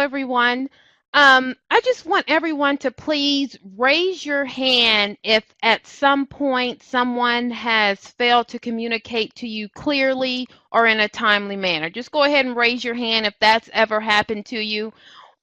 everyone. I just want everyone to please raise your hand if at some point someone has failed to communicate to you clearly or in a timely manner. Just go ahead and raise your hand if that's ever happened to you.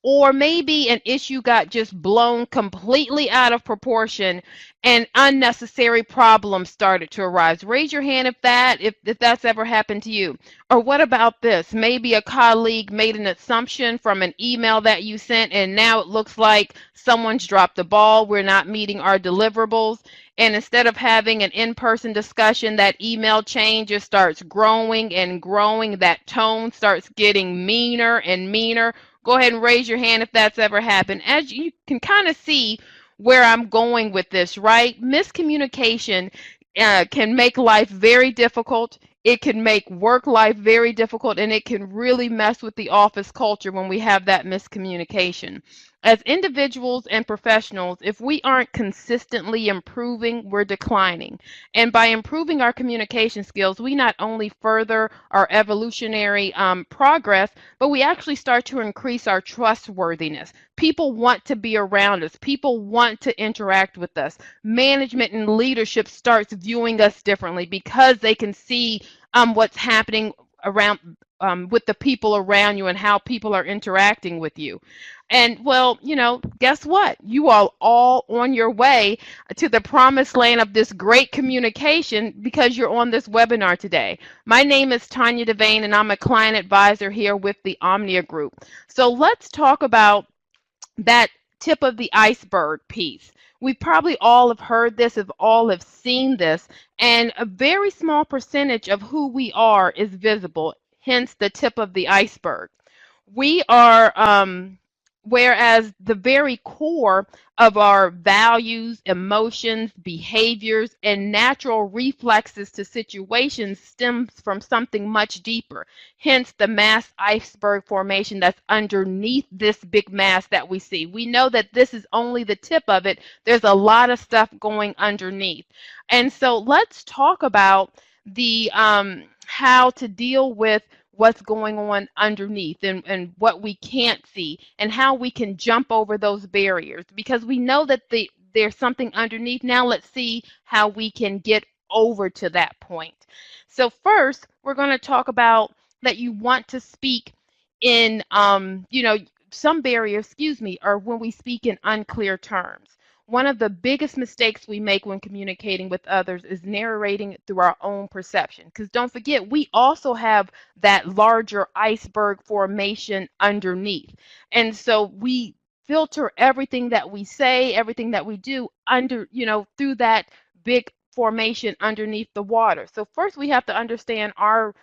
Or maybe an issue got just blown completely out of proportion and unnecessary problems started to arise. Raise your hand if that's ever happened to you. Or what about this? Maybe a colleague made an assumption from an email that you sent and now it looks like someone's dropped the ball. We're not meeting our deliverables. And instead of having an in-person discussion, that email chain just starts growing and growing. That tone starts getting meaner and meaner. Go ahead and raise your hand if that's ever happened. As you can kind of see where I'm going with this, right? Miscommunication can make life very difficult. It can make work life very difficult, and it can really mess with the office culture when we have that miscommunication. As individuals and professionals, if we aren't consistently improving, we're declining. And by improving our communication skills, we not only further our evolutionary progress, but we actually start to increase our trustworthiness. People want to be around us. People want to interact with us. Management and leadership starts viewing us differently because they can see what's happening around with the people around you and how people are interacting with you. And well, guess what? You are all on your way to the promised land of this great communication because you're on this webinar today. My name is Tanya Devane, and I'm a client advisor here with the Omnia Group. So let's talk about that tip of the iceberg piece. We probably all have heard this, if all have seen this, and a very small percentage of who we are is visible, hence the tip of the iceberg. We are, whereas the very core of our values, emotions, behaviors, and natural reflexes to situations stems from something much deeper. Hence the mass iceberg formation that's underneath this big mass that we see. We know that this is only the tip of it. There's a lot of stuff going underneath. And so let's talk about the how to deal with what's going on underneath and what we can't see and how we can jump over those barriers, because we know that there's something underneath. Now let's see how we can get over to that point. So first, we're going to talk about that you want to speak in, some barriers, are when we speak in unclear terms. One of the biggest mistakes we make when communicating with others is narrating through our own perception. Because don't forget, we also have that larger iceberg formation underneath. And so we filter everything that we say, everything that we do through that big formation underneath the water. So first we have to understand our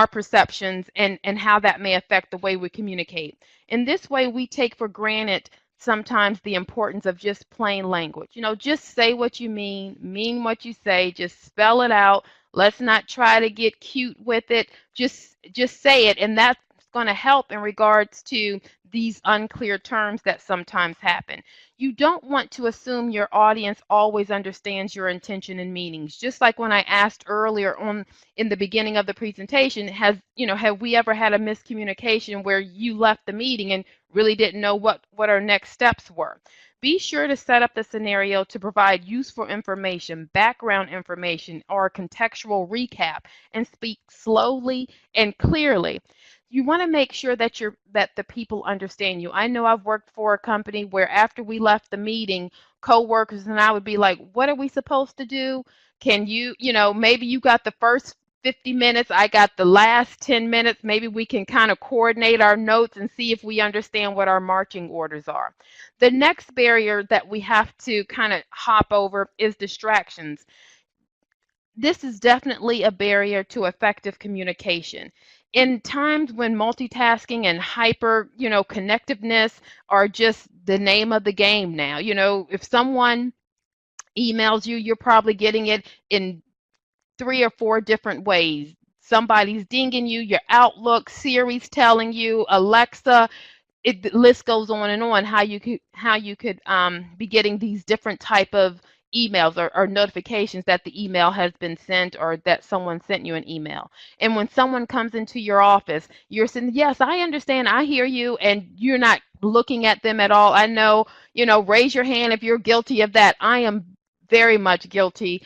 perceptions and how that may affect the way we communicate. In this way, we take for granted sometimes the importance of just plain language. Just say what you mean what you say, just spell it out. Let's not try to get cute with it. Just say it, and that's going to help in regards to these unclear terms that sometimes happen. You don't want to assume your audience always understands your intention and meanings. Just like when I asked earlier on in the beginning of the presentation, have we ever had a miscommunication where you left the meeting and really didn't know what our next steps were? Be sure to set up the scenario to provide useful information, background information, or a contextual recap, and speak slowly and clearly. You want to make sure that the people understand you. I know I've worked for a company where after we left the meeting, coworkers and I would be like, what are we supposed to do? Can you, maybe you got the first 50 minutes, I got the last 10 minutes. Maybe we can kind of coordinate our notes and see if we understand what our marching orders are. The next barrier that we have to kind of hop over is distractions. This is definitely a barrier to effective communication. In times when multitasking and hyper, connectiveness are just the name of the game now. If someone emails you, you're probably getting it in 3 or 4 different ways. Somebody's dinging you, your Outlook, Siri's telling you, Alexa. The list goes on and on how you could be getting these different type of emails or notifications that the email has been sent or that someone sent you an email. And when someone comes into your office, you're saying, yes, I understand, I hear you, and you're not looking at them at all. I know, raise your hand if you're guilty of that. I am very much guilty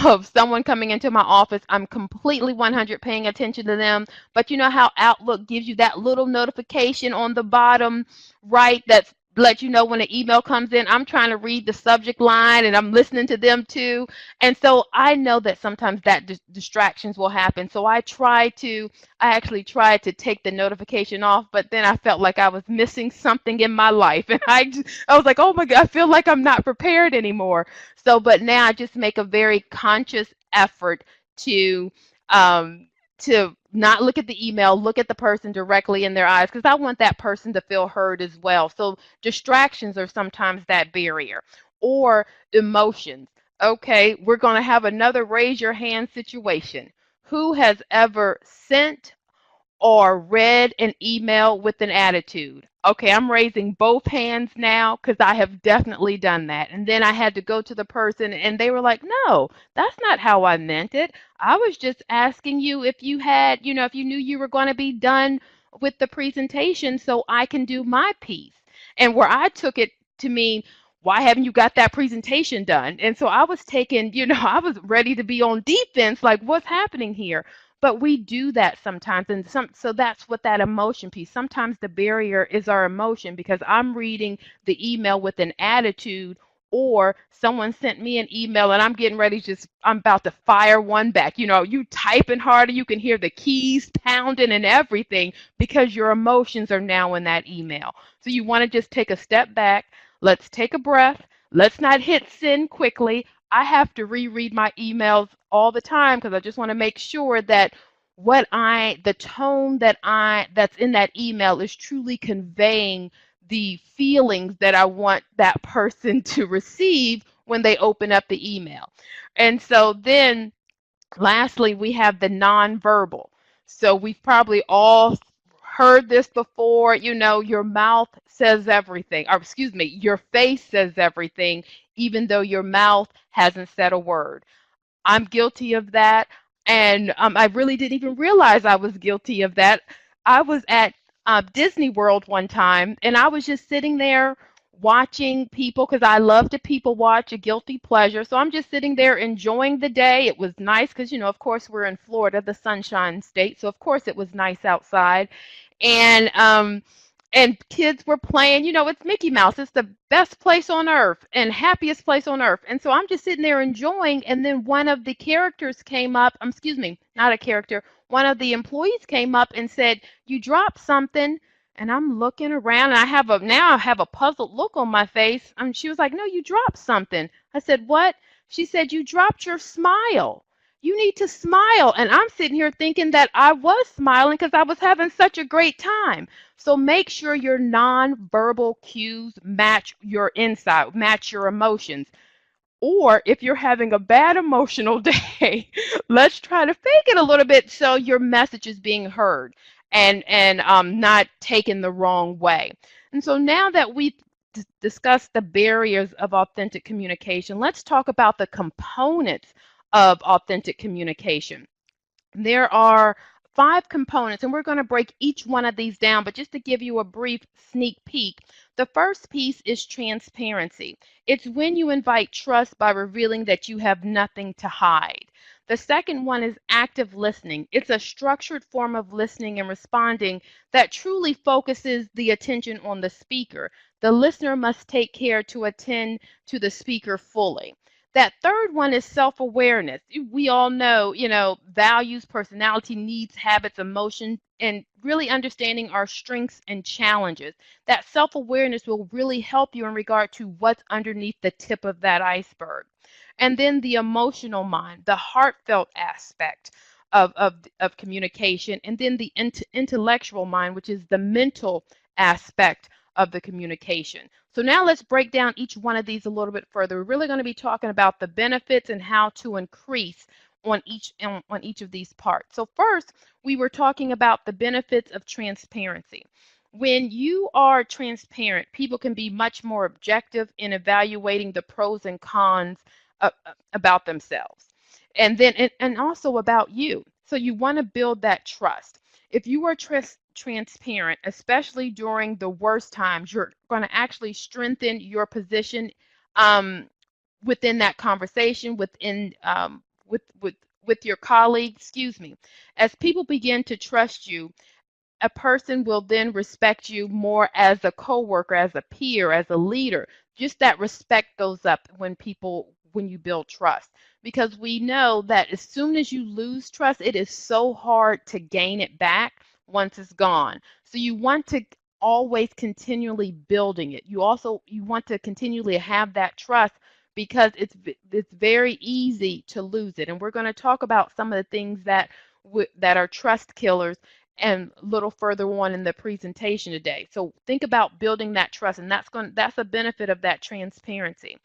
of someone coming into my office. I'm completely 100 paying attention to them. But you know how Outlook gives you that little notification on the bottom right that's let you know when an email comes in. I'm trying to read the subject line and I'm listening to them too. And so I know that sometimes that distractions will happen. So I actually tried to take the notification off, but then I felt like I was missing something in my life. And I was like, oh my God, I feel like I'm not prepared anymore. So, but now I just make a very conscious effort to, um, to not look at the email, look at the person directly in their eyes, because I want that person to feel heard as well. So distractions are sometimes that barrier, or emotions. Okay, we're going to have another raise your hand situation. Who has ever sent or read an email with an attitude? Okay, I'm raising both hands now because I have definitely done that. And then I had to go to the person and they were like, no, that's not how I meant it. I was just asking you if you had, if you knew you were going to be done with the presentation so I can do my piece. And where I took it to mean, why haven't you got that presentation done? And so I was taking, I was ready to be on defense, like what's happening here? But we do that sometimes, and so that's what that emotion piece. Sometimes the barrier is our emotion because I'm reading the email with an attitude, or someone sent me an email and I'm getting ready to just I'm about to fire one back. You typing harder, you can hear the keys pounding and everything because your emotions are now in that email. So you want to just take a step back. Let's take a breath. Let's not hit send quickly. I have to reread my emails all the time because I just want to make sure that the tone that's in that email is truly conveying the feelings that I want that person to receive when they open up the email. And so then lastly, we have the nonverbal. So we've probably all heard this before. Your mouth says everything, or excuse me, your face says everything, even though your mouth hasn't said a word. I'm guilty of that. And I really didn't even realize I was guilty of that. I was at Disney World one time, and I was just sitting there watching people because I love to people watch, a guilty pleasure. So I'm just sitting there enjoying the day. It was nice because, of course, we're in Florida, the sunshine state. So, of course, it was nice outside. And kids were playing, it's Mickey Mouse. It's the best place on earth and happiest place on earth. And so I'm just sitting there enjoying. And then one of the characters came up, excuse me, not a character, one of the employees came up and said, you dropped something. And I'm looking around and I have a puzzled look on my face. And she was like, no, you dropped something. I said, what? She said, you dropped your smile. You need to smile. And I'm sitting here thinking that I was smiling because I was having such a great time. So make sure your nonverbal cues match your inside, match your emotions. Or if you're having a bad emotional day, let's try to fake it a little bit so your message is being heard and not taken the wrong way. And so now that we've discussed the barriers of authentic communication, let's talk about the components of authentic communication. There are 5 components, and we're going to break each one of these down, but just to give you a brief sneak peek, the first piece is transparency. It's when you invite trust by revealing that you have nothing to hide. The second one is active listening. It's a structured form of listening and responding that truly focuses the attention on the speaker. The listener must take care to attend to the speaker fully. That third one is self-awareness. We all know, values, personality, needs, habits, emotion, and really understanding our strengths and challenges. That self-awareness will really help you in regard to what's underneath the tip of that iceberg. And then the emotional mind, the heartfelt aspect of communication, and then the intellectual mind, which is the mental aspect of the communication. So now let's break down each one of these a little bit further. We're really going to be talking about the benefits and how to increase on each of these parts. So first, we were talking about the benefits of transparency. When you are transparent, people can be much more objective in evaluating the pros and cons about themselves, and then and also about you. So you want to build that trust. If you are transparent, especially during the worst times, you're going to actually strengthen your position um, within that conversation, within with your colleagues. Excuse me. As people begin to trust you, a person will then respect you more as a coworker, as a peer, as a leader. Just that respect goes up when you build trust. Because we know that as soon as you lose trust, it is so hard to gain it back once it's gone. So you want to always continually building it. You want to continually have that trust because it's very easy to lose it. And we're going to talk about some of the things that are trust killers and a little further on in the presentation today. So think about building that trust, and that's a benefit of that transparency.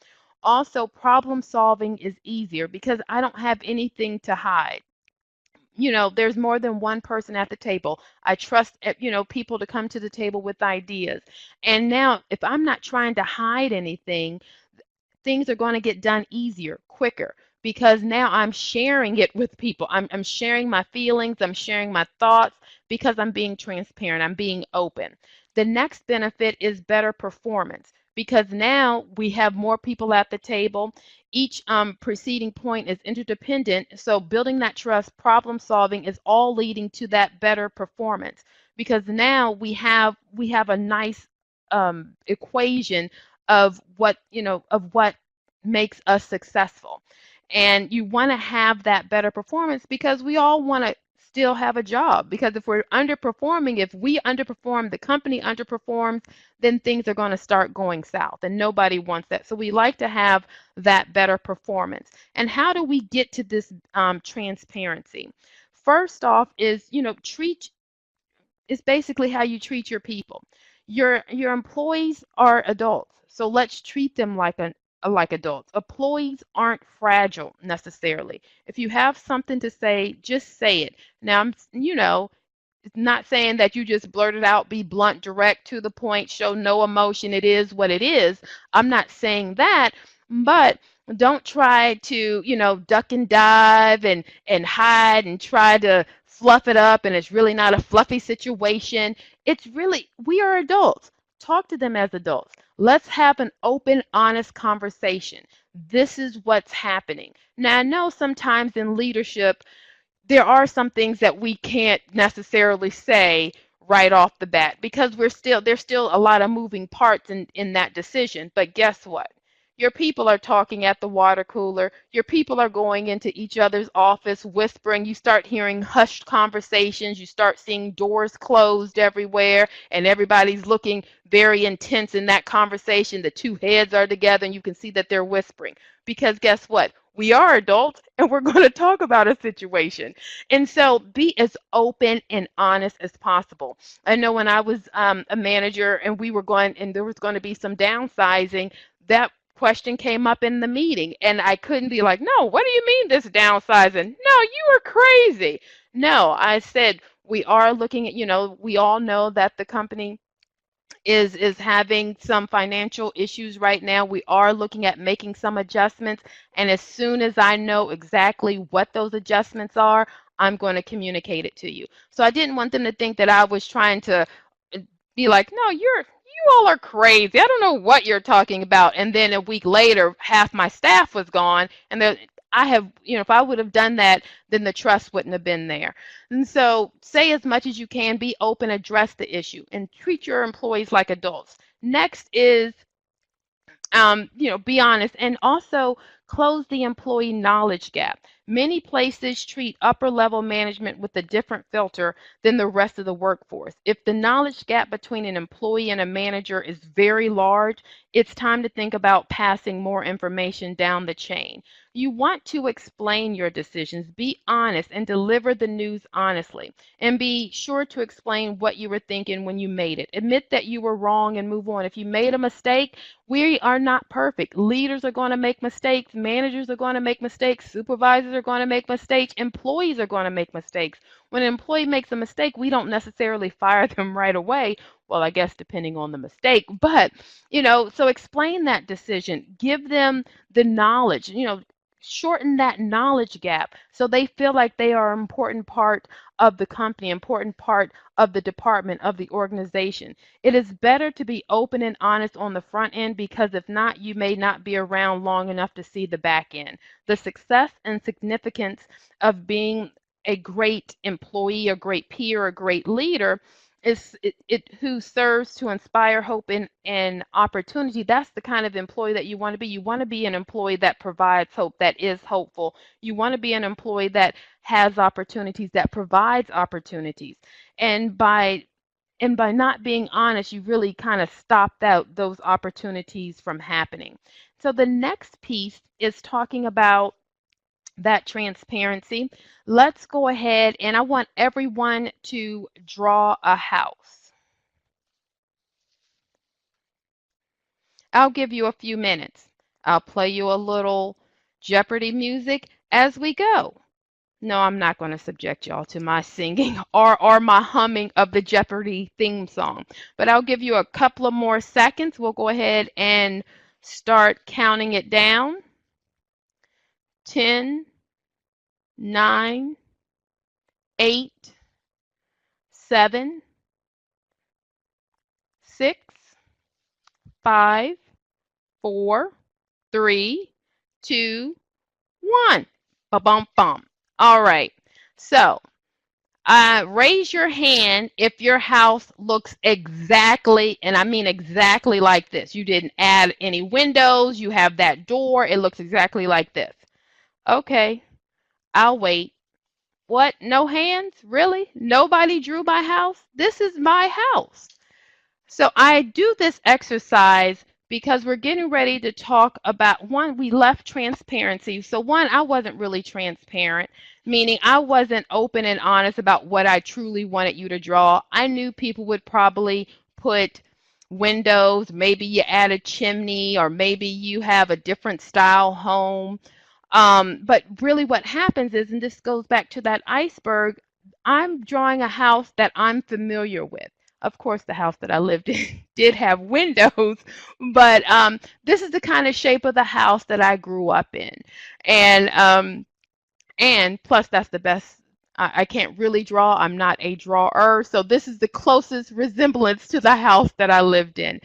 Also, problem solving is easier because I don't have anything to hide. There's more than one person at the table. I trust, people to come to the table with ideas. And now, if I'm not trying to hide anything, things are going to get done easier, quicker, because now I'm sharing it with people. I'm sharing my feelings, I'm sharing my thoughts because I'm being transparent, I'm being open. The next benefit is better performance because now we have more people at the table. Each preceding point is interdependent, so building that trust, problem solving is all leading to that better performance because now we have a nice equation of what makes us successful. And you want to have that better performance because we all want to still have a job. Because if we're underperforming, if we underperform, the company underperforms, then things are going to start going south. And nobody wants that. So we like to have that better performance. And how do we get to this transparency? First off is, treat is basically how you treat your people. Your employees are adults, so let's treat them like adults. Employees aren't fragile necessarily. If you have something to say, just say it. Now, it's not saying that you just blurt it out, be blunt, direct, to the point, show no emotion. It is what it is. I'm not saying that, but don't try to, duck and dive and hide and try to fluff it up, and it's really not a fluffy situation. It's really, we are adults. Talk to them as adults. Let's have an open, honest conversation. This is what's happening. Now, I know sometimes in leadership, there are some things that we can't necessarily say right off the bat because there's still a lot of moving parts in that decision. But guess what? Your people are talking at the water cooler. Your people are going into each other's office whispering. You start hearing hushed conversations. You start seeing doors closed everywhere, and everybody's looking very intense in that conversation. The two heads are together, and you can see that they're whispering. Because guess what? We are adults, and we're going to talk about a situation. And so be as open and honest as possible. I know when I was a manager and there was going to be some downsizing, that question came up in the meeting, and I couldn't be like, no, what do you mean this downsizing? No, you are crazy. No, I said, we are looking at, we all know that the company is having some financial issues right now. We are looking at making some adjustments, and as soon as I know exactly what those adjustments are, I'm going to communicate it to you. So I didn't want them to think that I was trying to be like, no, you all are crazy. I don't know what you're talking about. And then a week later, half my staff was gone, and if I would have done that, then the trust wouldn't have been there. And so say as much as you can, be open, address the issue, and treat your employees like adults. Next is be honest, and also close the employee knowledge gap. Many places treat upper level management with a different filter than the rest of the workforce. If the knowledge gap between an employee and a manager is very large, it's time to think about passing more information down the chain. You want to explain your decisions, be honest, and deliver the news honestly. And be sure to explain what you were thinking when you made it. Admit that you were wrong and move on. If you made a mistake, we are not perfect. Leaders are going to make mistakes. Managers are going to make mistakes. Supervisors are going to make mistakes. Employees are going to make mistakes. When an employee makes a mistake, we don't necessarily fire them right away. Well, I guess depending on the mistake, but so explain that decision. Give them the knowledge, shorten that knowledge gap so they feel like they are an important part of the company, important part of the department, of the organization. It is better to be open and honest on the front end because if not, you may not be around long enough to see the back end. The success and significance of being a great employee, a great peer, a great leader is who serves to inspire hope and opportunity. That's the kind of employee that you want to be. You want to be an employee that provides hope, that is hopeful. You want to be an employee that has opportunities, that provides opportunities. And by not being honest, you really kind of stopped out those opportunities from happening. So the next piece is talking about that transparency. Let's go ahead and I want everyone to draw a house. I'll give you a few minutes. I'll play you a little Jeopardy music as we go. No, I'm not going to subject y'all to my singing or my humming of the Jeopardy theme song, but I'll give you a couple of more seconds. We'll go ahead and start counting it down. 10, 9, 8, 7, 6, 5, 4, 3, 2, 1. Ba-bum-bum. All right. So, raise your hand if your house looks exactly, and I mean exactly like this. You didn't add any windows. You have that door. It looks exactly like this. Okay. I'll wait. What? No hands? Really? Nobody drew my house? This is my house. So I do this exercise because we're getting ready to talk about one, we left transparency. So one, I wasn't really transparent, meaning I wasn't open and honest about what I truly wanted you to draw. I knew people would probably put windows, maybe you add a chimney, or maybe you have a different style home. But really what happens is, and this goes back to that iceberg, I'm drawing a house that I'm familiar with. Of course, the house that I lived in did have windows, but this is the kind of shape of the house that I grew up in. And plus, that's the best. I can't really draw. I'm not a drawer. So this is the closest resemblance to the house that I lived in.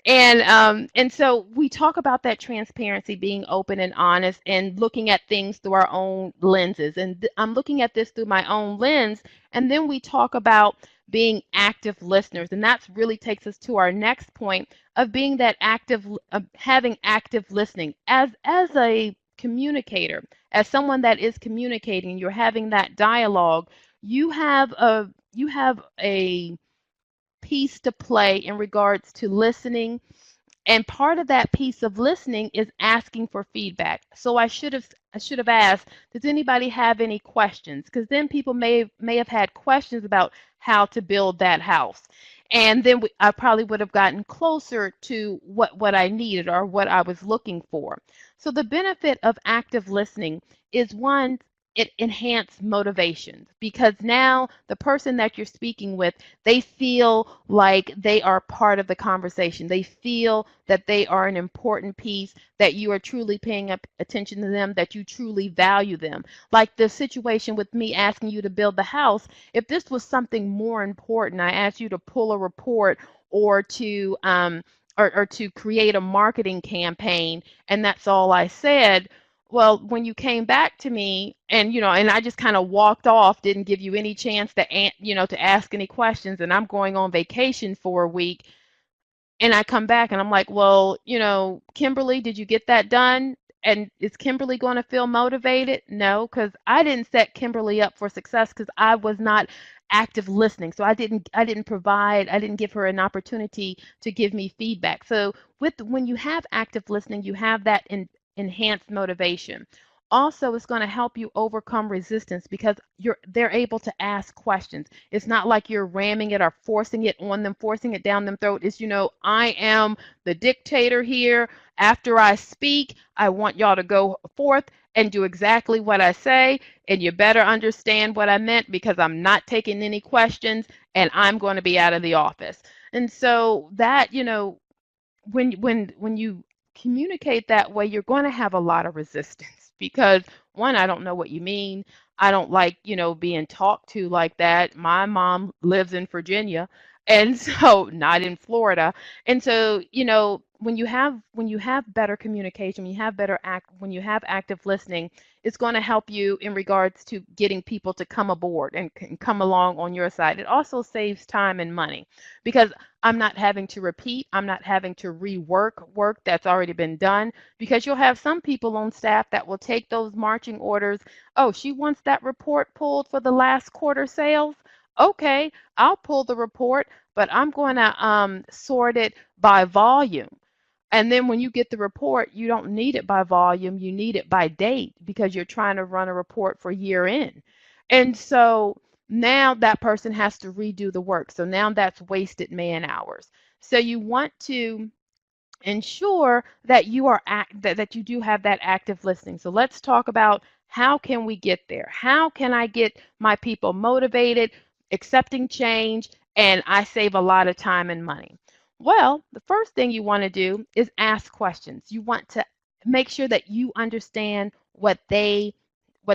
And so we talk about that transparency, being open and honest, and looking at things through our own lenses. And I'm looking at this through my own lens. And then we talk about being active listeners. And that really takes us to our next point of being that active, having active listening as a communicator, as someone that is communicating, you're having that dialogue, you have a piece to play in regards to listening. And part of that piece of listening is asking for feedback. So I should have asked, does anybody have any questions? Because then people may have had questions about how to build that house. And then I probably would have gotten closer to what I needed or what I was looking for. So the benefit of active listening is one, it enhances motivation because now the person that you're speaking with, they feel like they are part of the conversation. They feel that they are an important piece, that you are truly paying attention to them, that you truly value them. Like the situation with me asking you to build the house, if this was something more important, I asked you to pull a report or to create a marketing campaign, and that's all I said. Well, when you came back to me and I just kind of walked off, didn't give you any chance to ask any questions, and I'm going on vacation for a week, and I come back and I'm like, well, Kimberly, did you get that done? And is Kimberly going to feel motivated? No, because I didn't set Kimberly up for success because I was not active listening. So I didn't give her an opportunity to give me feedback. So when you have active listening, you have that enhanced motivation. Also, it's going to help you overcome resistance because they're able to ask questions. It's not like you're ramming it or forcing it on them, forcing it down their throat. It's, I am the dictator here. After I speak, I want y'all to go forth and do exactly what I say, and you better understand what I meant because I'm not taking any questions and I'm going to be out of the office. And so that, when you communicate that way, you're going to have a lot of resistance because one, I don't know what you mean. I don't like, being talked to like that. My mom lives in Virginia, and so not in Florida. And so, when you have better communication, when you have active listening, it's going to help you in regards to getting people to come aboard and come along on your side. It also saves time and money because I'm not having to repeat. I'm not having to rework work that's already been done because you'll have some people on staff that will take those marching orders. Oh, she wants that report pulled for the last quarter sales. Okay, I'll pull the report, but I'm going to sort it by volume. And then when you get the report, you don't need it by volume, you need it by date because you're trying to run a report for year end. And so now that person has to redo the work. So now that's wasted man hours. So you want to ensure that that you do have that active listening. So let's talk about how can we get there? How can I get my people motivated, accepting change, and I save a lot of time and money? Well, the first thing you want to do is ask questions. You want to make sure that you understand what they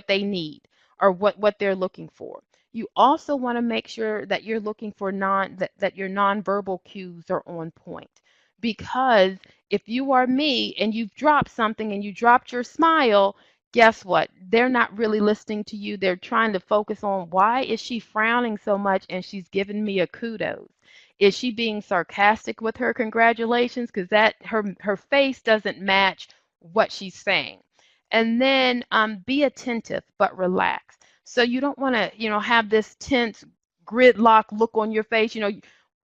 need or what they're looking for. You also want to make sure that you're looking for that your nonverbal cues are on point because if you are me and you've dropped something and you dropped your smile, guess what? They're not really listening to you. They're trying to focus on why is she frowning so much and she's giving me a kudos. Is she being sarcastic with her congratulations? Because that her face doesn't match what she's saying. And then be attentive but relax. So you don't want to, have this tense gridlock look on your face.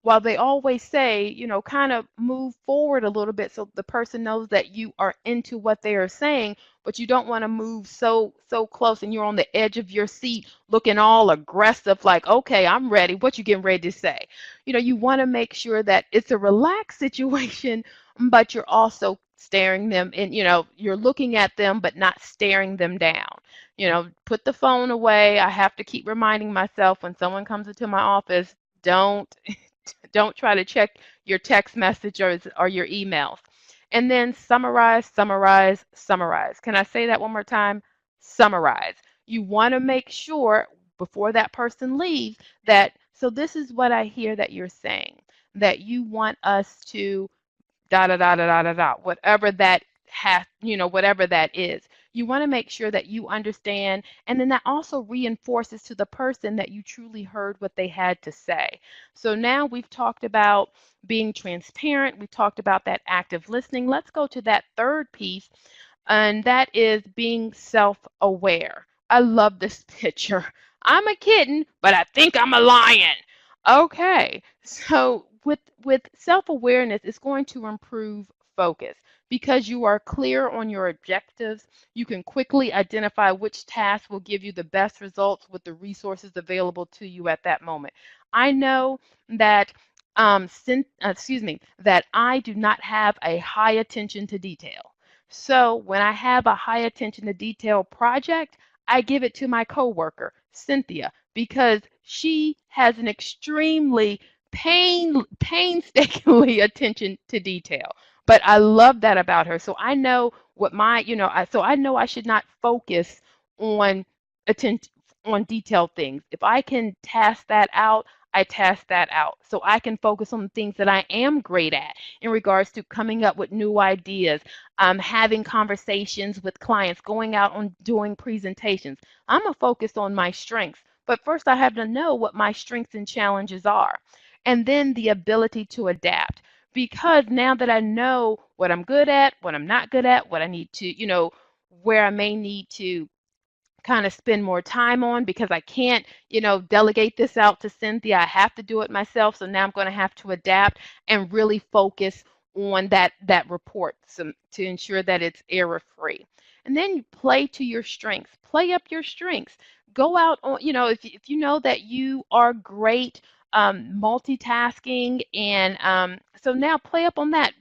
While they always say, kind of move forward a little bit so the person knows that you are into what they are saying, but you don't want to move so close and you're on the edge of your seat looking all aggressive like, okay, I'm ready. What you getting ready to say? You want to make sure that it's a relaxed situation, but you're also staring them and you're looking at them but not staring them down. Put the phone away. I have to keep reminding myself when someone comes into my office, don't try to check your text message or your emails. And then summarize, summarize, summarize. Can I say that one more time? Summarize. You want to make sure before that person leaves that, so this is what I hear that you're saying, that you want us to da da da da da da da, whatever that is. You want to make sure that you understand, and then that also reinforces to the person that you truly heard what they had to say. So now we've talked about being transparent, we talked about that active listening. Let's go to that third piece, and that is being self-aware. I love this picture. I'm a kitten, but I think I'm a lion. Okay, so with self-awareness, it's going to improve focus because you are clear on your objectives. You can quickly identify which task will give you the best results with the resources available to you at that moment. I know that that I do not have a high attention to detail. So when I have a high attention to detail project, I give it to my coworker, Cynthia, because she has an extremely painstakingly attention to detail. But I love that about her. So I know what so I know I should not focus on attention on detailed things. If I can task that out, I task that out. So I can focus on the things that I am great at in regards to coming up with new ideas, having conversations with clients, going out on doing presentations. I'm going to focus on my strengths. But first, I have to know what my strengths and challenges are. And then the ability to adapt. Because now that I know what I'm good at, what I'm not good at, what I need to, where I may need to kind of spend more time on because I can't, delegate this out to Cynthia. I have to do it myself. So now I'm going to have to adapt and really focus on that report to ensure that it's error free. And then you play to your strengths. Play up your strengths. Go out on, if you know that you are great multitasking and so now play up on that.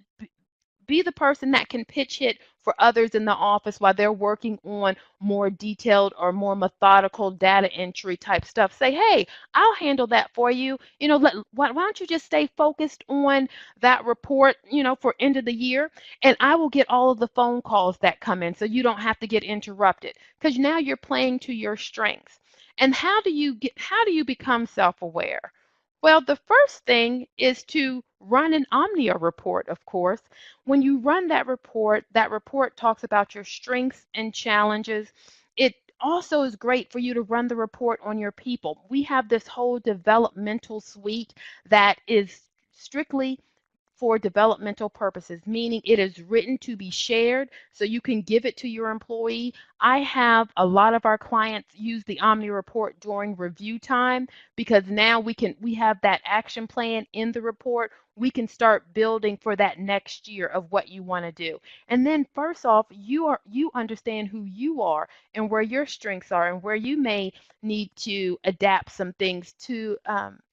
be the person that can pitch it for others in the office while they're working on more detailed or more methodical data entry type stuff. Say, hey, I'll handle that for you. Why don't you just stay focused on that report, for end of the year, and I will get all of the phone calls that come in so you don't have to get interrupted, because now you're playing to your strengths. And how do you become self-aware? Well, the first thing is to run an Omnia report, of course. When you run that report talks about your strengths and challenges. It also is great for you to run the report on your people. We have this whole developmental suite that is strictly for developmental purposes, meaning it is written to be shared so you can give it to your employee. I have a lot of our clients use the Omni report during review time, because now we have that action plan in the report. We can start building for that next year of what you want to do. And then first off, you understand who you are and where your strengths are and where you may need to adapt some things to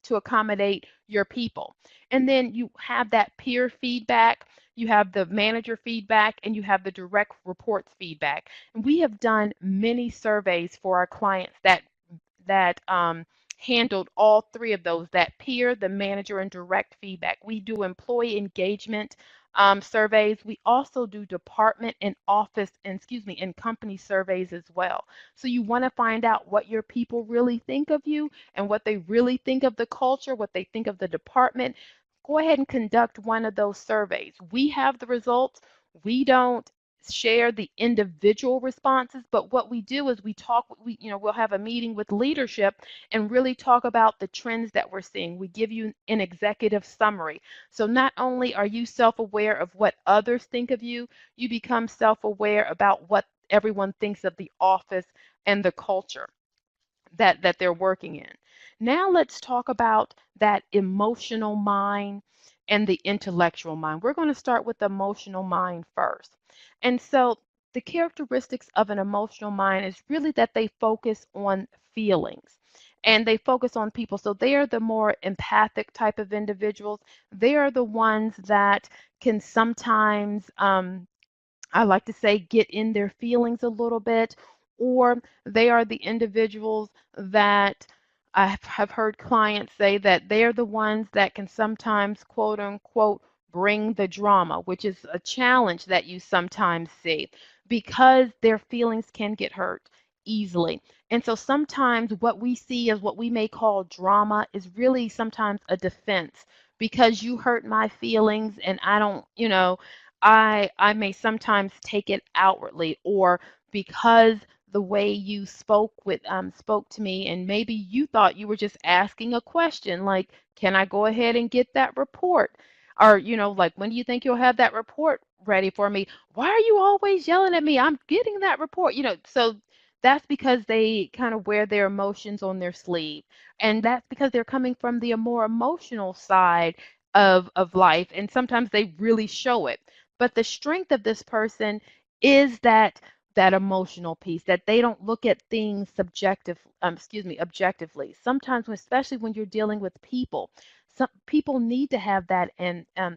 accommodate your people. And then you have that peer feedback, you have the manager feedback, and you have the direct reports feedback. And we have done many surveys for our clients that handled all three of those, that peer, the manager, and direct feedback. We do employee engagement surveys. We also do department and office, and company surveys as well. So you want to find out what your people really think of you and what they really think of the culture, what they think of the department. Go ahead and conduct one of those surveys. We have the results. We don't share the individual responses, but what we do is we'll have a meeting with leadership and really talk about the trends that we're seeing. We give you an executive summary. So not only are you self-aware of what others think of you, you become self-aware about what everyone thinks of the office and the culture that they're working in. Now let's talk about that emotional mind and the intellectual mind. We're going to start with the emotional mind first. And so the characteristics of an emotional mind is really that they focus on feelings and they focus on people. So they are the more empathic type of individuals. They are the ones that can sometimes I like to say, get in their feelings a little bit, or they are the individuals that I have heard clients say that they're the ones that can sometimes, quote unquote, bring the drama, which is a challenge that you sometimes see because their feelings can get hurt easily. And so sometimes what we see as what we may call drama is really sometimes a defense, because you hurt my feelings and I don't, I may sometimes take it outwardly, or because the way you spoke to me, and maybe you thought you were just asking a question like, can I go ahead and get that report? Or, like, when do you think you'll have that report ready for me? Why are you always yelling at me? I'm getting that report. So that's because they kind of wear their emotions on their sleeve. And that's because they're coming from the more emotional side of life. And sometimes they really show it. But the strength of this person is that emotional piece, that they don't look at things objectively. Sometimes, especially when you're dealing with people, some people need to have that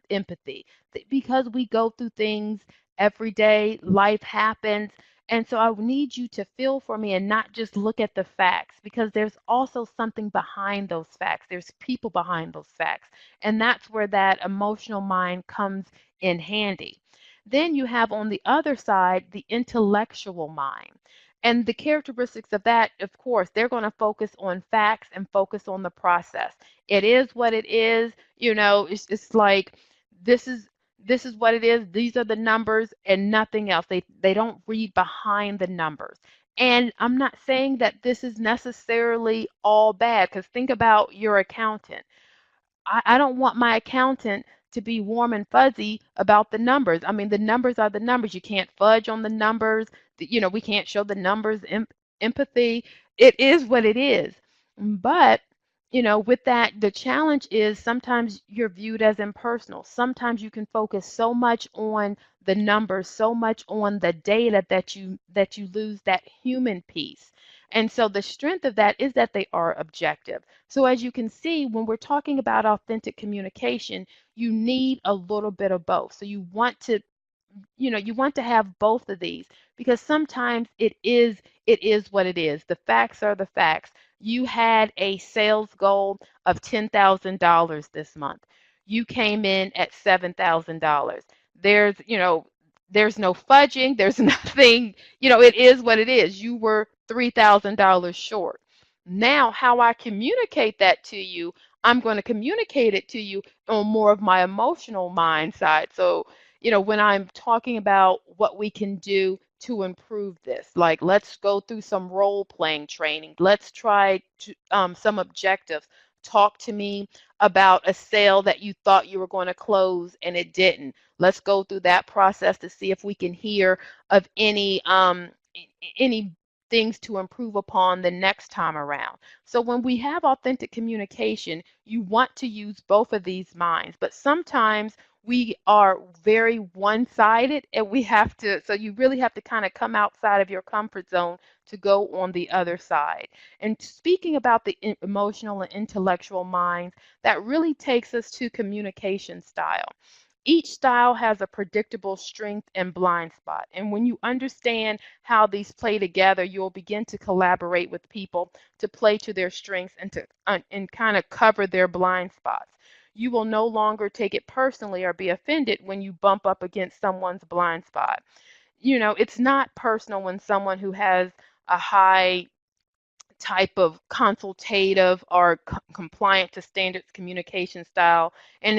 empathy, because we go through things every day. Life happens. And so I need you to feel for me and not just look at the facts, because there's also something behind those facts. There's people behind those facts. And that's where that emotional mind comes in handy. Then you have on the other side the intellectual mind. And the characteristics of that, of course, they're going to focus on facts and focus on the process. It is what it is. It's like this is this is what it is. These are the numbers and nothing else. They don't read behind the numbers. And I'm not saying that this is necessarily all bad, because think about your accountant. I don't want my accountant to be warm and fuzzy about the numbers. I mean, the numbers are the numbers. You can't fudge on the numbers. We can't show the numbers empathy. It is what it is. But, with that, the challenge is sometimes you're viewed as impersonal. Sometimes you can focus so much on the numbers, so much on the data that you lose that human piece. And so the strength of that is that they are objective. So as you can see, when we're talking about authentic communication, you need a little bit of both. So you want to have both of these, because sometimes it is what it is. The facts are the facts. You had a sales goal of $10,000 this month. You came in at $7,000. There's no fudging, there's nothing, it is what it is. You were $3,000 short. Now, how I communicate that to you, I'm going to communicate it to you on more of my emotional mind side. So when I'm talking about what we can do to improve this, like let's go through some role playing training. Let's try some objectives. Talk to me about a sale that you thought you were going to close and it didn't. Let's go through that process to see if we can hear of any things to improve upon the next time around. So when we have authentic communication, you want to use both of these minds, but sometimes we are very one-sided, and so you really have to kind of come outside of your comfort zone to go on the other side. And speaking about the emotional and intellectual minds, that really takes us to communication style. Each style has a predictable strength and blind spot. And when you understand how these play together, you'll begin to collaborate with people to play to their strengths and kind of cover their blind spots. You will no longer take it personally or be offended when you bump up against someone's blind spot. It's not personal when someone who has a high type of consultative or compliant to standards communication style, and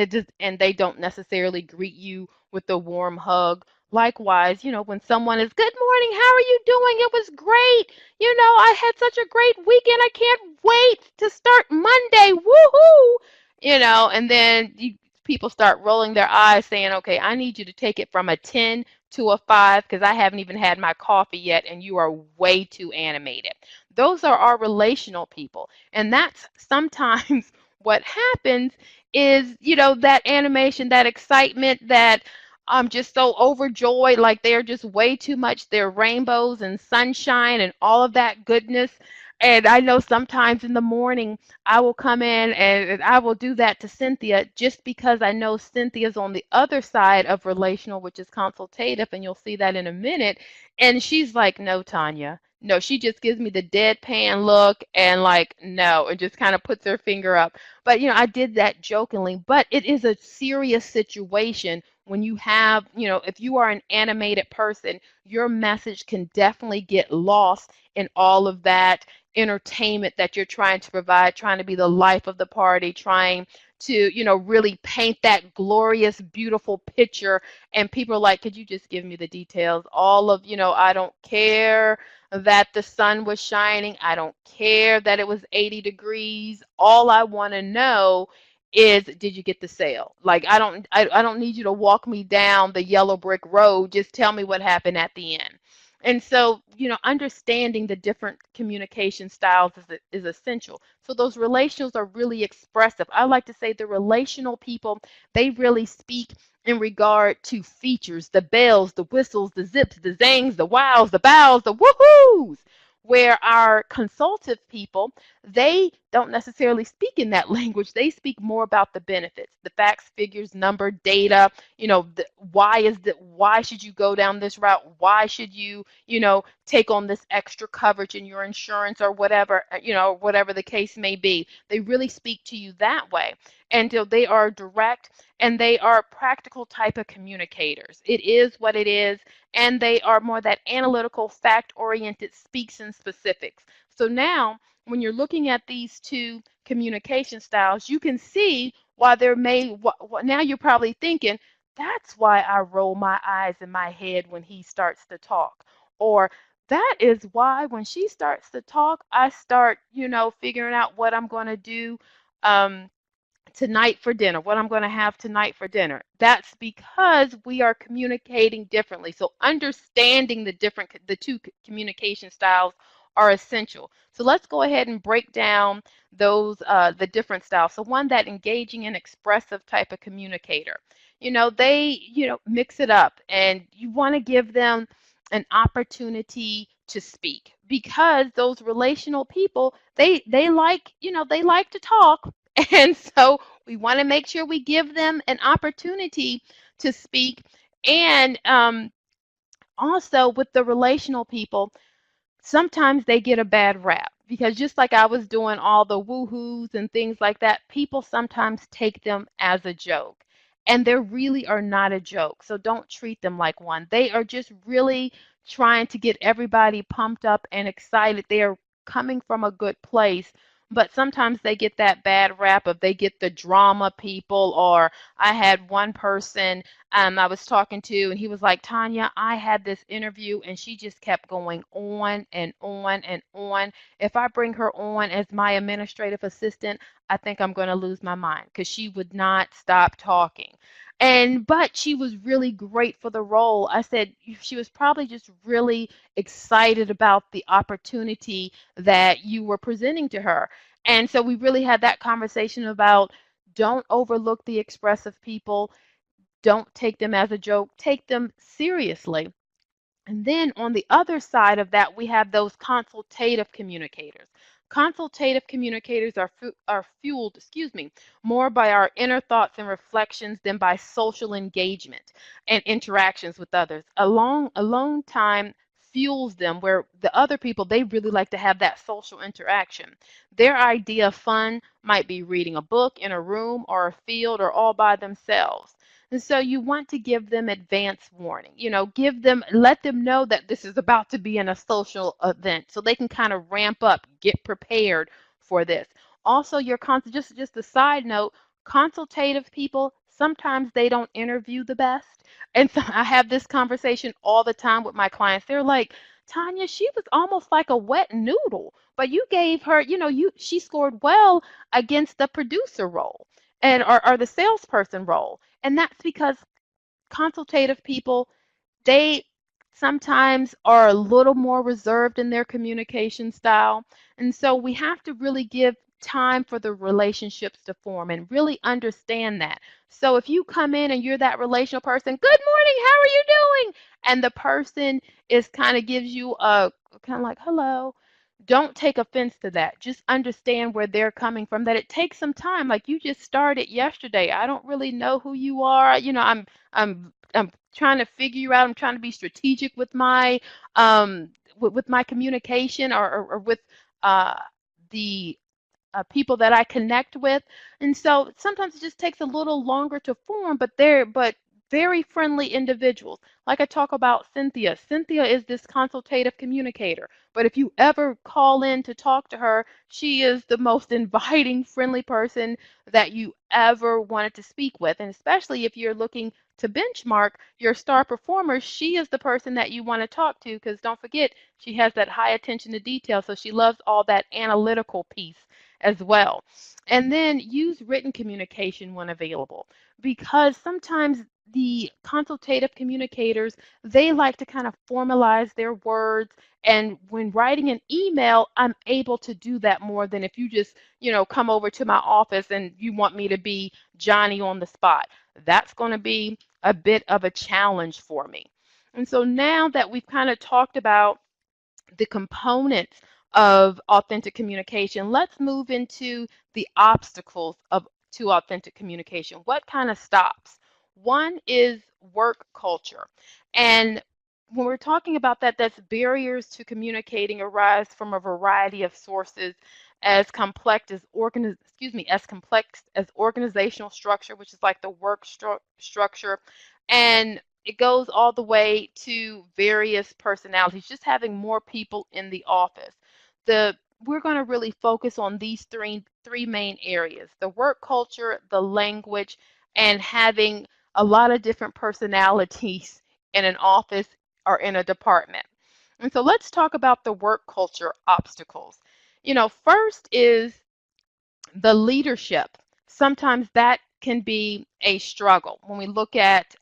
they don't necessarily greet you with a warm hug. Likewise, when someone is, good morning, how are you doing? It was great. I had such a great weekend. I can't wait to start Monday. Woohoo! And then people start rolling their eyes saying, okay, I need you to take it from a 10 to a 5 because I haven't even had my coffee yet and you are way too animated. Those are our relational people. And that's sometimes what happens is, that animation, that excitement, that I'm just so overjoyed, like they're just way too much. They're rainbows and sunshine and all of that goodness. And I know sometimes in the morning I will come in and I will do that to Cynthia just because I know Cynthia's on the other side of relational, which is consultative, and you'll see that in a minute. And she's like, no, Tanya. No, she just gives me the deadpan look and like, no, and just kind of puts her finger up. But, I did that jokingly, but it is a serious situation when you have, if you are an animated person, your message can definitely get lost in all of that entertainment that you're trying to provide, trying to be the life of the party, trying to, really paint that glorious, beautiful picture. And people are like, could you just give me the details? All of, I don't care that the sun was shining. I don't care that it was 80 degrees. All I want to know is, did you get the sale? Like, I don't need you to walk me down the yellow brick road. Just tell me what happened at the end. And so, understanding the different communication styles is essential. So those relationals are really expressive. I like to say the relational people, they really speak in regard to features, the bells, the whistles, the zips, the zangs, the wows, the bows, the woohoos. Where our consultative people, they don't necessarily speak in that language. They speak more about the benefits, the facts, figures, number, data. Why should you go down this route? Why should you, take on this extra coverage in your insurance or whatever, whatever the case may be. They really speak to you that way. And so they are direct and they are practical type of communicators. It is what it is, and they are more that analytical, fact-oriented, speaks in specifics. So now, when you're looking at these two communication styles, you can see why there may, now you're probably thinking, that's why I roll my eyes in my head when he starts to talk. Or that is why when she starts to talk, I start, figuring out what I'm going to do. Tonight for dinner, what I'm going to have tonight for dinner. That's because we are communicating differently. So understanding the two communication styles are essential. So let's go ahead and break down the different styles. So one, that engaging and expressive type of communicator. They, mix it up, and you want to give them an opportunity to speak, because those relational people, they like, they like to talk. And so we want to make sure we give them an opportunity to speak. And also with the relational people, sometimes they get a bad rap, because just like I was doing all the woohoos and things like that, people sometimes take them as a joke. And they really are not a joke. So don't treat them like one. They are just really trying to get everybody pumped up and excited. They are coming from a good place. But sometimes they get that bad rap of, they get the drama people. Or I had one person I was talking to, and he was like, Tanya, I had this interview and she just kept going on and on and on. If I bring her on as my administrative assistant, I think I'm going to lose my mind, because she would not stop talking. But she was really great for the role. I said she was probably just really excited about the opportunity that you were presenting to her. And so we really had that conversation about, don't overlook the expressive people. Don't take them as a joke, take them seriously. And then on the other side of that, we have those consultative communicators. Consultative communicators are fueled, more by our inner thoughts and reflections than by social engagement and interactions with others. Alone time fuels them, where the other people, they really like to have that social interaction. Their idea of fun might be reading a book in a room or a field or all by themselves. And so you want to give them advance warning, let them know that this is about to be in a social event, so they can kind of ramp up, get prepared for this. Also, just a side note, consultative people, sometimes they don't interview the best. And so I have this conversation all the time with my clients. They're like, Tanya, she was almost like a wet noodle, but you gave her, she scored well against the producer role and or the salesperson role. And that's because consultative people, they sometimes are a little more reserved in their communication style. And so we have to really give time for the relationships to form and really understand that. So if you come in and you're that relational person, good morning, how are you doing? And the person is kind of gives you a kind of like, hello. Don't take offense to that. Just understand where they're coming from, that it takes some time. Like, you just started yesterday. I don't really know who you are. I'm trying to figure you out. I'm trying to be strategic with my with my communication, or with uh, the people that I connect with. And so sometimes it just takes a little longer to form, but very friendly individuals. Like I talk about Cynthia. Cynthia is this consultative communicator. But if you ever call in to talk to her, she is the most inviting, friendly person that you ever wanted to speak with. And especially if you're looking to benchmark your star performers, she is the person that you want to talk to, because don't forget, she has that high attention to detail. So she loves all that analytical piece as well. And then use written communication when available, because sometimes the consultative communicators, they like to kind of formalize their words. And when writing an email, I'm able to do that more than if you just, come over to my office and you want me to be Johnny on the spot. That's going to be a bit of a challenge for me. And so now that we've kind of talked about the components of authentic communication, let's move into the obstacles to authentic communication. What kind of stops? One is work culture. And when we're talking about that, that's barriers to communicating arise from a variety of sources, as complex as organizational structure, which is like the work structure, and it goes all the way to various personalities, just having more people in the office. We're going to really focus on these three main areas: the work culture, the language, and having a lot of different personalities in an office or in a department. And so let's talk about the work culture obstacles. First is the leadership. Sometimes that can be a struggle. When we look at,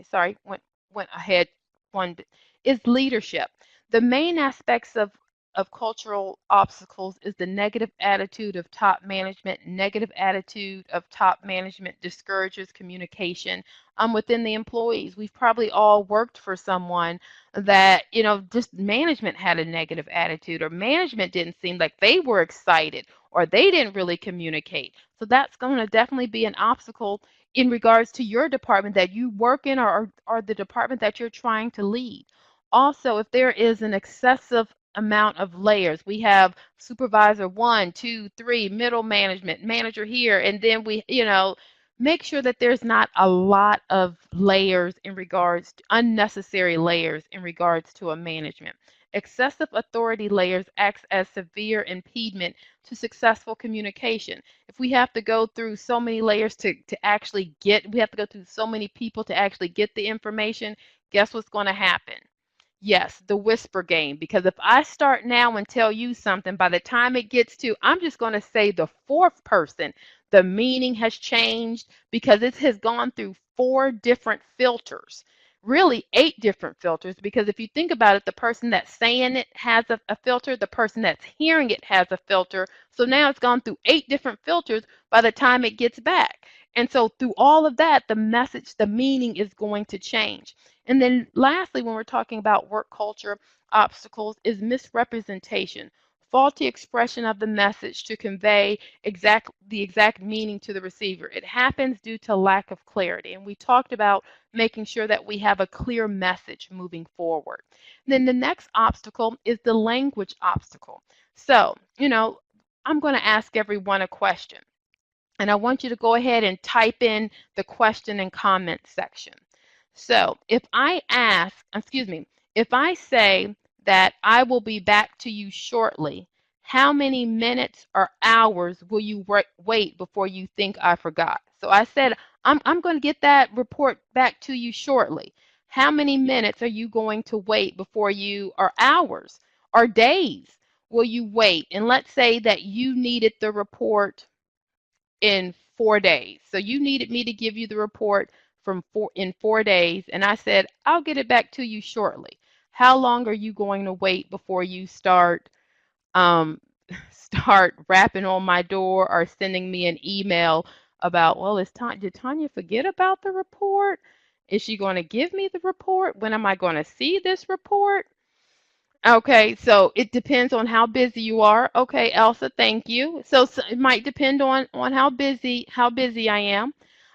sorry, went ahead one bit, is leadership. The main aspects of of cultural obstacles is the negative attitude of top management. Negative attitude of top management discourages communication within the employees. We've probably all worked for someone that, just management had a negative attitude, or management didn't seem like they were excited, or they didn't really communicate. So that's going to definitely be an obstacle in regards to your department that you work in, or the department that you're trying to lead. Also, if there is an excessive amount of layers, we have supervisor 1, 2, 3, middle management, manager here, and then make sure that there's not a lot of layers in regards to unnecessary layers in regards to a management. Excessive authority layers acts as severe impediment to successful communication. If we have to go through so many layers to actually we have to go through so many people to actually get the information, guess what's going to happen? Yes, the whisper game. Because if I start now and tell you something, by the time it gets to, I'm just going to say the fourth person, the meaning has changed because it has gone through 4 different filters, really 8 different filters. Because if you think about it, the person that's saying it has a filter, the person that's hearing it has a filter. So now it's gone through 8 different filters by the time it gets back. And so through all of that, the message, the meaning is going to change. And then lastly, when we're talking about work culture obstacles, is misrepresentation. Faulty expression of the message to convey the exact meaning to the receiver. It happens due to lack of clarity. And we talked about making sure that we have a clear message moving forward. Then the next obstacle is the language obstacle. So, I'm going to ask everyone a question. And I want you to go ahead and type in the question and comment section. So if I if I say that I will be back to you shortly, how many minutes or hours will you wait before you think I forgot? So I said, I'm going to get that report back to you shortly. How many minutes are you going to wait before or hours or days will you wait? And let's say that you needed the report in 4 days. So you needed me to give you the report in 4 days, and I said, I'll get it back to you shortly. How long are you going to wait before you um, start rapping on my door or sending me an email about, well, did Tanya forget about the report? Is she going to give me the report? When am I going to see this report? Okay, so it depends on how busy you are. Okay, Elsa, thank you. So it might depend on how busy I am.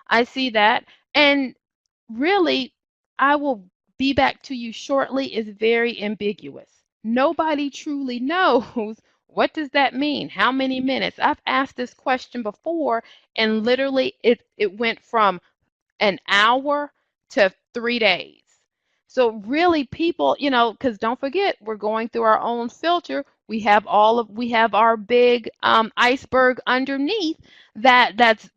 I see that. And really, I will be back to you shortly is very ambiguous. Nobody truly knows what does that mean? How many minutes? I've asked this question before, and literally it went from an hour to 3 days. So really people, because don't forget, we're going through our own filter. We have our big iceberg underneath that's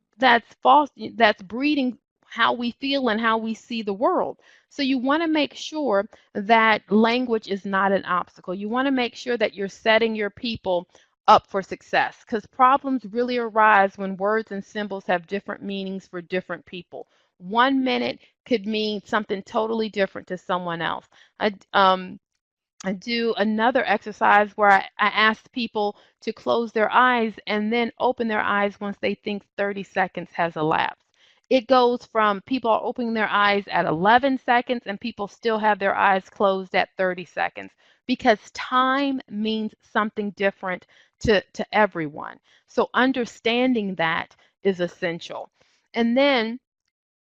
false, that's breeding how we feel and how we see the world. So you want to make sure that language is not an obstacle. You want to make sure that you're setting your people up for success, because problems really arise when words and symbols have different meanings for different people. 1 minute could mean something totally different to someone else. I do another exercise where I ask people to close their eyes and then open their eyes once they think 30 seconds has elapsed. It goes from people are opening their eyes at 11 seconds and people still have their eyes closed at 30 seconds because time means something different to everyone. So understanding that is essential. And then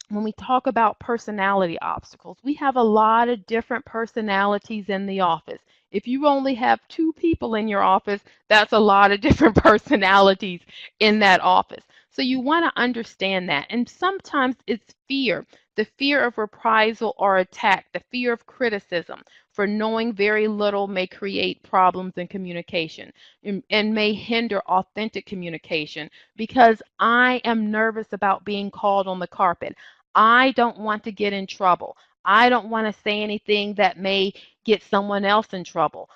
when we talk about personality obstacles, we have a lot of different personalities in the office. If you only have 2 people in your office, that's a lot of different personalities in that office. So you want to understand that. And sometimes it's fear, the fear of reprisal or attack, the fear of criticism. For knowing very little may create problems in communication and may hinder authentic communication because I am nervous about being called on the carpet. I don't want to get in trouble. I don't want to say anything that may get someone else in trouble.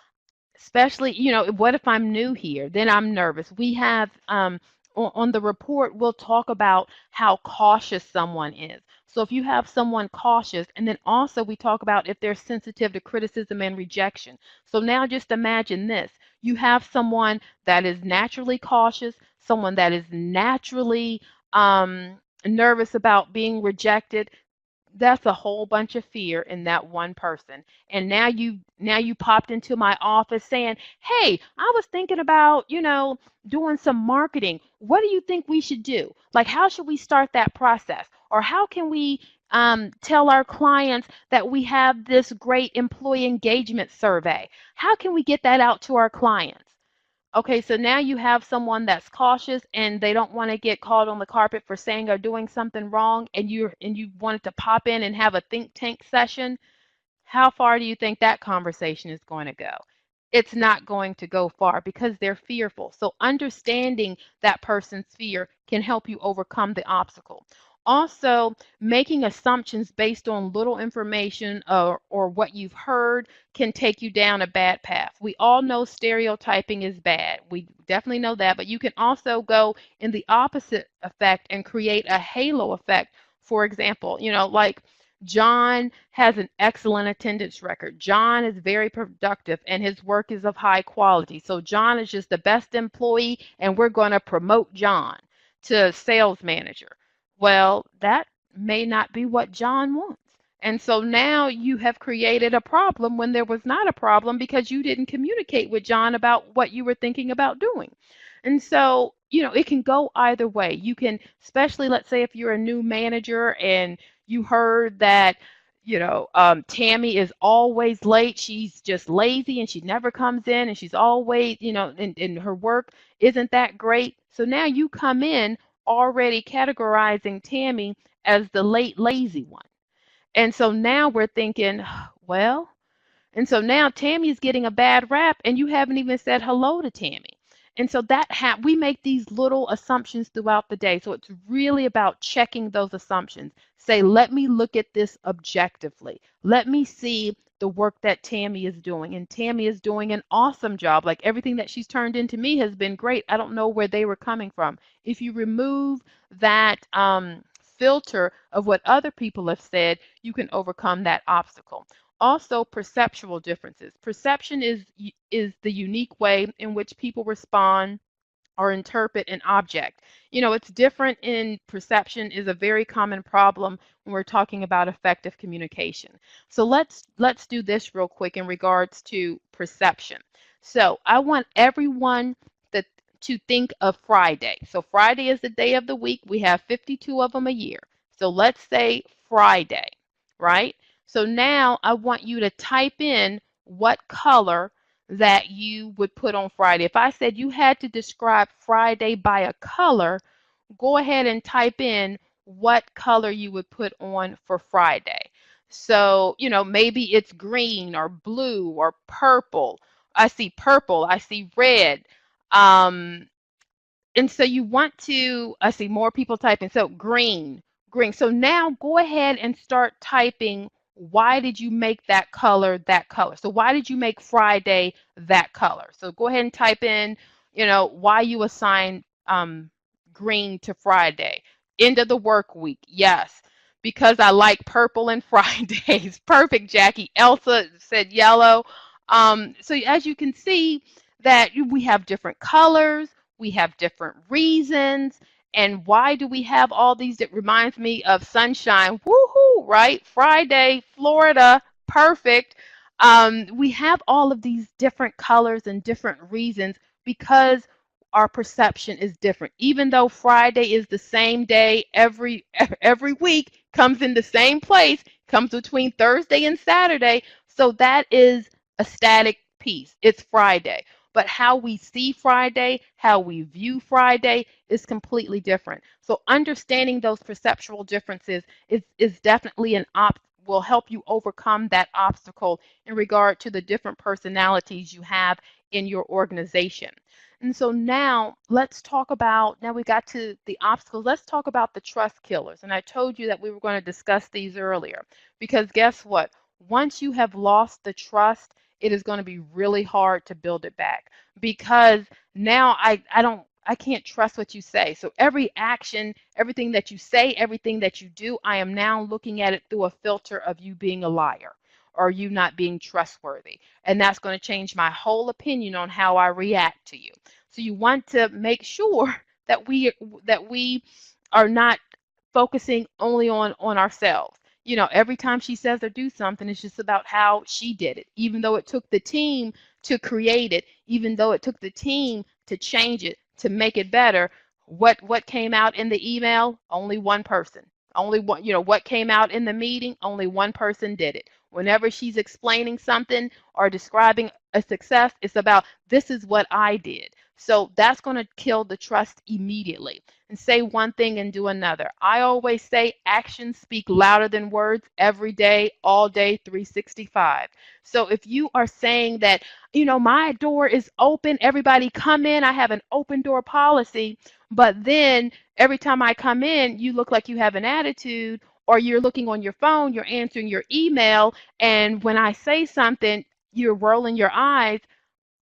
Especially, what if I'm new here? Then I'm nervous. We have on the report, we'll talk about how cautious someone is. So if you have someone cautious, and then also we talk about if they're sensitive to criticism and rejection. So now just imagine this. You have someone that is naturally cautious, someone that is naturally nervous about being rejected. That's a whole bunch of fear in that one person. And now you popped into my office saying, "Hey, I was thinking about, doing some marketing. What do you think we should do? Like, how should we start that process? Or how can we tell our clients that we have this great employee engagement survey? How can we get that out to our clients?" Okay, so now you have someone that's cautious and they don't want to get called on the carpet for saying or doing something wrong, and you wanted to pop in and have a think tank session. How far do you think that conversation is going to go? It's not going to go far because they're fearful. So understanding that person's fear can help you overcome the obstacle. Also, making assumptions based on little information or what you've heard can take you down a bad path. We all know stereotyping is bad. We definitely know that, but you can also go in the opposite effect and create a halo effect. For example, like John has an excellent attendance record. John is very productive and his work is of high quality. So John is just the best employee and we're going to promote John to sales manager. Well, that may not be what John wants. And so now you have created a problem when there was not a problem because you didn't communicate with John about what you were thinking about doing. And so, it can go either way. You can, especially let's say if you're a new manager and you heard that, Tammy is always late. She's just lazy and she never comes in and she's always, and her work isn't that great. So now you come in already categorizing Tammy as the late lazy one. And so now we're thinking, well, and so now Tammy's getting a bad rap, and you haven't even said hello to Tammy. And so we make these little assumptions throughout the day. So it's really about checking those assumptions. Say, let me look at this objectively. Let me see the work that Tammy is doing. And Tammy is doing an awesome job. Like everything that she's turned into me has been great. I don't know where they were coming from. If you remove that filter of what other people have said, you can overcome that obstacle. Also, perceptual differences. Perception is the unique way in which people respond or interpret an object. It's different in perception is a very common problem when we're talking about effective communication. So let's do this real quick in regards to perception. So I want everyone that to think of Friday. So Friday is the day of the week. We have 52 of them a year. So let's say Friday, right? So now I want you to type in what color that you would put on Friday. If I said you had to describe Friday by a color, go ahead and type in what color you would put on for Friday. So, maybe it's green or blue or purple. I see purple, I see red. Um, and so you want to, I see more people typing. So green, green. So now go ahead and start typing. Why did you make that color that color? So why did you make Friday that color? So go ahead and type in, why you assign green to Friday. End of the work week. Yes, because I like purple and Fridays. Perfect, Jackie. Elsa said yellow. So as you can see that we have different colors, we have different reasons. And why do we have all these? It reminds me of sunshine. Woohoo, right? Friday, Florida, perfect. We have all of these different colors and different reasons because our perception is different. Even though Friday is the same day every week, comes in the same place, comes between Thursday and Saturday. So that is a static piece. It's Friday. But how we see Friday, how we view Friday is completely different. So understanding those perceptual differences is definitely will help you overcome that obstacle in regard to the different personalities you have in your organization. And so now now we got to the obstacles, let's talk about the trust killers. And I told you that we were going to discuss these earlier because guess what? Once you have lost the trust, it is going to be really hard to build it back because now I I can't trust what you say. So every action, everything that you say, everything that you do, I am now looking at it through a filter of you being a liar or you not being trustworthy. And that's going to change my whole opinion on how I react to you. So you want to make sure that we are not focusing only on ourselves. You know, every time she says or do something, it's just about how she did it, even though it took the team to create it, even though it took the team to change it, to make it better. What came out in the email? Only one person. Only one, you know, what came out in the meeting? Only one person did it. Whenever she's explaining something or describing a success, it's about this is what I did. So that's going to kill the trust immediately. And say one thing and do another. I always say actions speak louder than words every day, all day, 365. So if you are saying that, you know, my door is open, everybody come in, I have an open door policy, but then every time I come in, you look like you have an attitude, or you're looking on your phone, you're answering your email, and when I say something, you're rolling your eyes,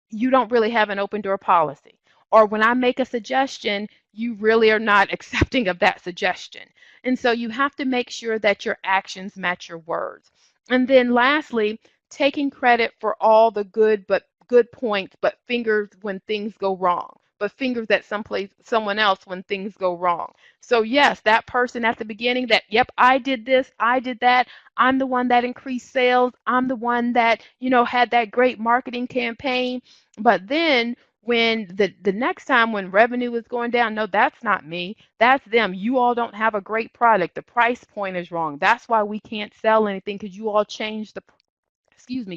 you don't really have an open door policy. Or when I make a suggestion, you really are not accepting of that suggestion. And so you have to make sure that your actions match your words. And then lastly, taking credit for all the good points, but fingers when things go wrong. But fingers at someone else when things go wrong. So yes, that person at the beginning that, yep, I did this, I did that, I'm the one that increased sales, I'm the one that, you know, had that great marketing campaign, but then when the next time when revenue is going down, no, that's not me. That's them. You all don't have a great product. The price point is wrong. That's why we can't sell anything because you all changed the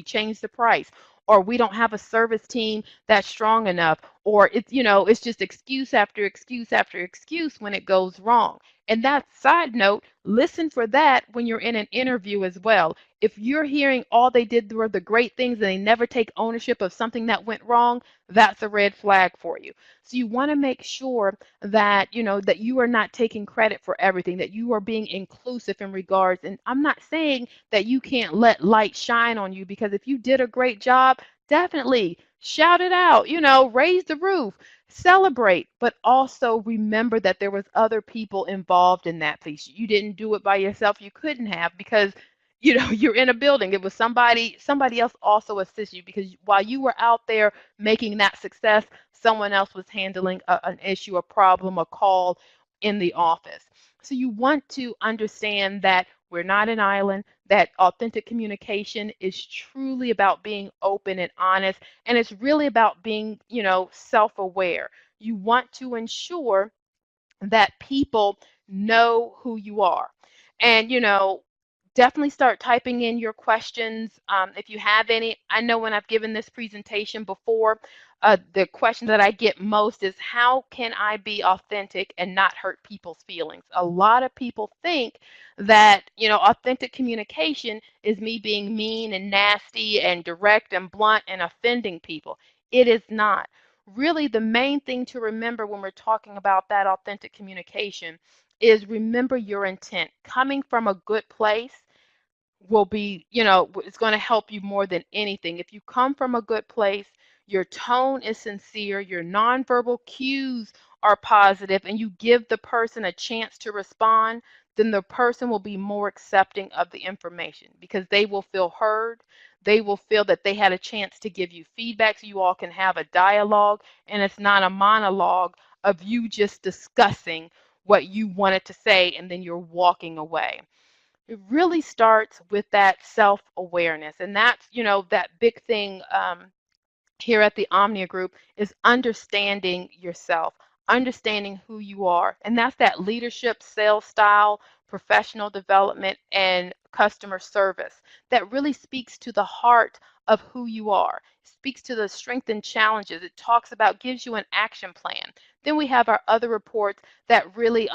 change the price, or we don't have a service team that's strong enough, or it's, you know, it's just excuse after excuse after excuse when it goes wrong. And that side note, listen for that when you're in an interview as well. If you're hearing all they did were the great things and they never take ownership of something that went wrong, that's a red flag for you. So you want to make sure that, you know, that you are not taking credit for everything, that you are being inclusive in regards. And I'm not saying that you can't let light shine on you, because if you did a great job, definitely shout it out, you know, raise the roof, celebrate, but also remember that there was other people involved in that piece. You didn't do it by yourself. You couldn't have, because you know you're in a building. It was somebody else also assist you, because while you were out there making that success, someone else was handling an issue, a problem, a call in the office. So you want to understand that we're not an island, that authentic communication is truly about being open and honest, and it's really about being, you know, self-aware. You want to ensure that people know who you are. And, you know, definitely start typing in your questions if you have any. I know when I've given this presentation before, the question that I get most is, how can I be authentic and not hurt people's feelings? A lot of people think that, you know, authentic communication is me being mean and nasty and direct and blunt and offending people. It is not. Really, the main thing to remember when we're talking about that authentic communication is remember your intent. Coming from a good place will be, you know, it's going to help you more than anything. If you come from a good place, your tone is sincere, your nonverbal cues are positive, and you give the person a chance to respond, then the person will be more accepting of the information because they will feel heard. They will feel that they had a chance to give you feedback so you all can have a dialogue, and it's not a monologue of you just discussing what you wanted to say and then you're walking away. It really starts with that self-awareness, and that's, you know, that big thing here at the Omnia Group is understanding yourself, understanding who you are. And that's that leadership, sales style, professional development, and customer service that really speaks to the heart of who you are, speaks to the strengths and challenges. It talks about, gives you an action plan. Then we have our other reports that really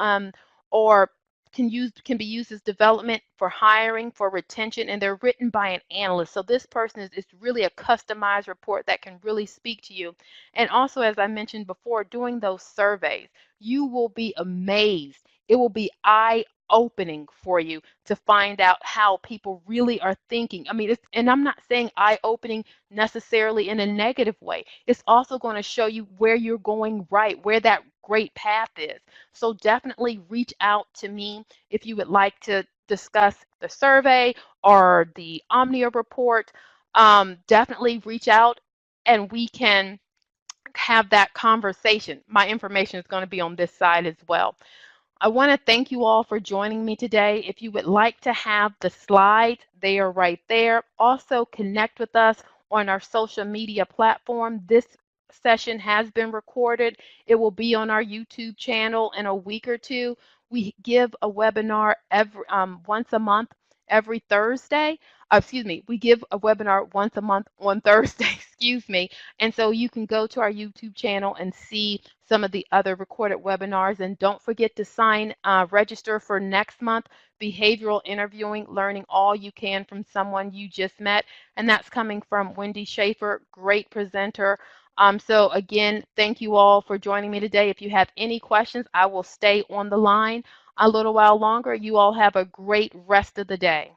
or can be used as development for hiring, for retention, and they're written by an analyst. So this person is really a customized report that can really speak to you. And also, as I mentioned before, doing those surveys, you will be amazed. It will be eye eye-opening for you to find out how people really are thinking. I mean, and I'm not saying eye-opening necessarily in a negative way. It's also going to show you where you're going right, where that great path is. So definitely reach out to me if you would like to discuss the survey or the Omnia report. Definitely reach out and we can have that conversation. My information is going to be on this side as well. I want to thank you all for joining me today. If you would like to have the slides, they are right there. Also, connect with us on our social media platform. This session has been recorded. It will be on our YouTube channel in a week or two. We give a webinar once a month, every Thursday. Excuse me, we give a webinar once a month on Thursday, excuse me. And so you can go to our YouTube channel and see some of the other recorded webinars. And don't forget to register for next month, behavioral interviewing, learning all you can from someone you just met. And that's coming from Wendy Schaefer, great presenter. So again, thank you all for joining me today. If you have any questions, I will stay on the line a little while longer. You all have a great rest of the day.